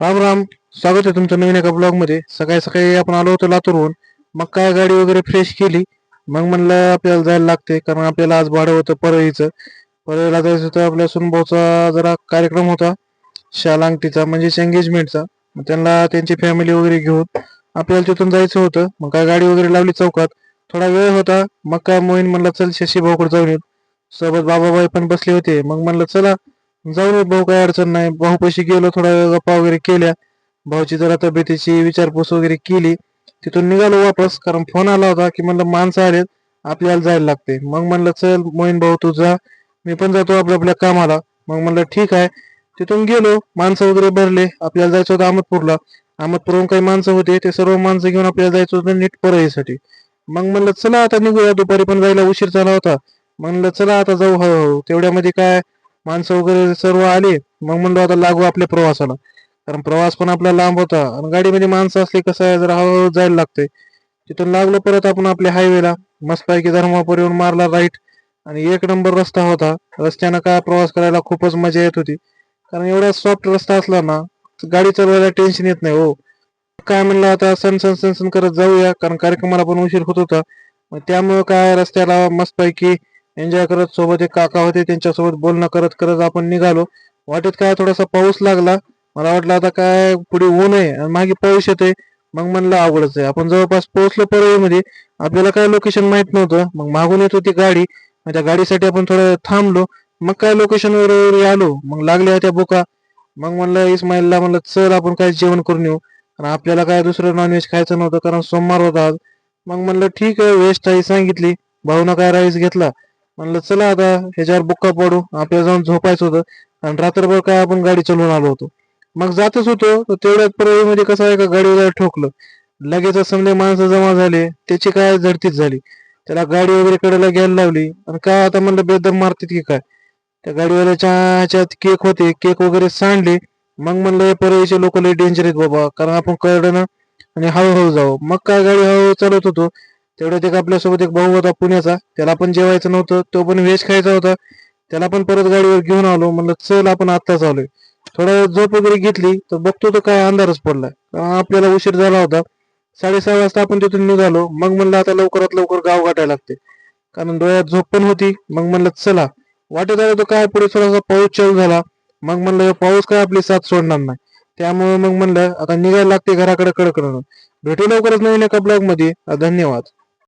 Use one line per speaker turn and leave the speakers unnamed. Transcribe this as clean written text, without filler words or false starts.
राम राम. स्वागत आहे तुमचं नवीन एका ब्लॉग मध्ये. सकाळी सकाळी आपण आलो होतो लातूरहून. मग काय गाडी वगैरे फ्रेश केली. मग म्हणलं आपल्याला जायला लागते, कारण आपल्याला आज भाडं होतं परळीचं. परळीला जायचं होतं. आपल्या सुनभाऊचा जरा कार्यक्रम होता, शाल अंगठीचा म्हणजे एंगेजमेंटचा. मग त्यांना त्यांची फॅमिली वगैरे घेऊन आपल्याला तिथून जायचं होतं. मग काय गाडी वगैरे लावली चौकात. थोडा वेळ होता. मग काय मोहीन म्हणलं चल शशी भाऊकडे जाऊन येऊ. सोबत बाबाबाई पण बसले होते. मग म्हणलं चला जाऊन येऊ भाऊ, काय अडचण नाही. भाऊ पैसे गेलो, थोडा वेळ गप्पा वगैरे केल्या. भाऊची जरा तब्येतीची विचारपूस वगैरे केली. तिथून निघालो वापस, कारण फोन आला होता की म्हणलं माणसं आलेत, आपल्याला जायला लागते. मग म्हणलं चल मोहीन भाऊ तू जा, मी पण जातो आपल्या आपल्या कामाला. मग म्हणलं ठीक आहे. तिथून गेलो, माणसं वगैरे भरले. आपल्याला जायचं होतं अहमदपूरला. अहमदपूरहून काही माणसं होते, ते सर्व माणसं घेऊन आपल्याला जायचं होतं नीट परळीसाठी. मग म्हणलं चला आता निघूया, दुपारी पण जायला उशीर झाला होता. म्हणलं चला आता जाऊ हळूहळू. तेवढ्यामध्ये काय माणसं वगैरे सर्व आले. मग म्हणलो आता लागू आपल्या प्रवासाला, कारण प्रवास पण आपला लांब होता आणि गाडीमध्ये माणसं असली कसं आहे, जरा हळूहळू जायला लागतंय. तिथून लागलो परत आपण आपल्या हायवेला. मस्तपैकी धर्मापुरीहून मारला राईट, आणि एक नंबर रस्ता होता. रस्त्यानं काय प्रवास करायला खूपच मजा येत होती, कारण एवढा सॉफ्ट रस्ता असला ना, गाडी चालवायला टेन्शन येत नाही हो. काय म्हणलं आता सण सण सण सण करत जाऊया, कारण कार्यक्रमाला पण उशीर होत होता. मग त्यामुळं काय रस्त्याला मस्तपैकी एन्जॉय करत, सोबत एक काका होते त्यांच्यासोबत बोलणं करत करत आपण निघालो. वाटेत काय थोडासा पाऊस लागला. मला वाटलं आता काय पुढे ऊन आहे आणि मागे पाऊस येतोय. मग म्हणलं अवघडच आहे. आपण जवळपास पोहोचलो परळीमध्ये. आपल्याला काय लोकेशन माहित नव्हतं. मग मागून येत होती गाडी. मग त्या गाडीसाठी आपण थोडं थांबलो. मग काय लोकेशन वगैरे आलो. मग लागल्या त्या बुका. मग म्हणलं इस्माईलला म्हणलं चल आपण काय जेवण करून येऊ, कारण आपल्याला काय दुसरं नॉनव्हेज खायचं नव्हतं, कारण सोमवार होता आज. मग म्हणलं ठीक आहे, व्हेज थाळी सांगितली. भाऊनं काय राईस घेतला. म्हणलं चला आता ह्याच्यावर बुक्का पडू, आपल्याला जाऊन झोपायचं होतं. आणि रात्रभर काय आपण गाडी चालवून आलो होतो. मग जातच होतो तर तेवढ्यात परळीमध्ये कसं आहे का गाडीला ठोकलं. लगेच समजे माणसं जमा झाले, त्याची काय झडतीच झाली. त्याला गाडी वगैरे कडेला घ्यायला लावली, आणि काय आता म्हणलं बेदम मारतात की काय. त्या गाडीवाल्याच्या ह्याच्यात केक होते, केक वगैरे सांडले. मग म्हणलं हे परळीचे लोक लय डेंजर आहेत बाबा, कारण आपण कळलं ना आणि हळूहळू जाऊ. मग काय गाडी हळूहळू चालवत होतो. तेवढ्यात एक आपल्यासोबत एक भाऊ होता पुण्याचा, त्याला पण जेवायचं नव्हतं, तो पण व्हेज खायचा होता. त्याला पण परत गाडीवर घेऊन आलो. म्हणलं चल आपण आत्ताच आलोय. थोडा वेळ झोप वगैरे घेतली तर बघतो तर काय अंधारच पडलाय, कारण आपल्याला उशीर झाला होता. 6:30 वाजता आपण तिथून निघालो. मग म्हणलं आता लवकरात लवकर गाव गाठायला लागते, कारण डोळ्यात झोप पण होती. मग म्हणलं चला. वाटत आलं तर काय पुढे थोडासा पाऊस चालू झाला. मग म्हणलं हे पाऊस काय आपली साथ सोडणार नाही. त्यामुळे मग म्हणलं आता निघायला लागते घराकडे कडकडनं. भेटू लवकरच नवीन एका ब्लॉग मध्ये. धन्यवाद.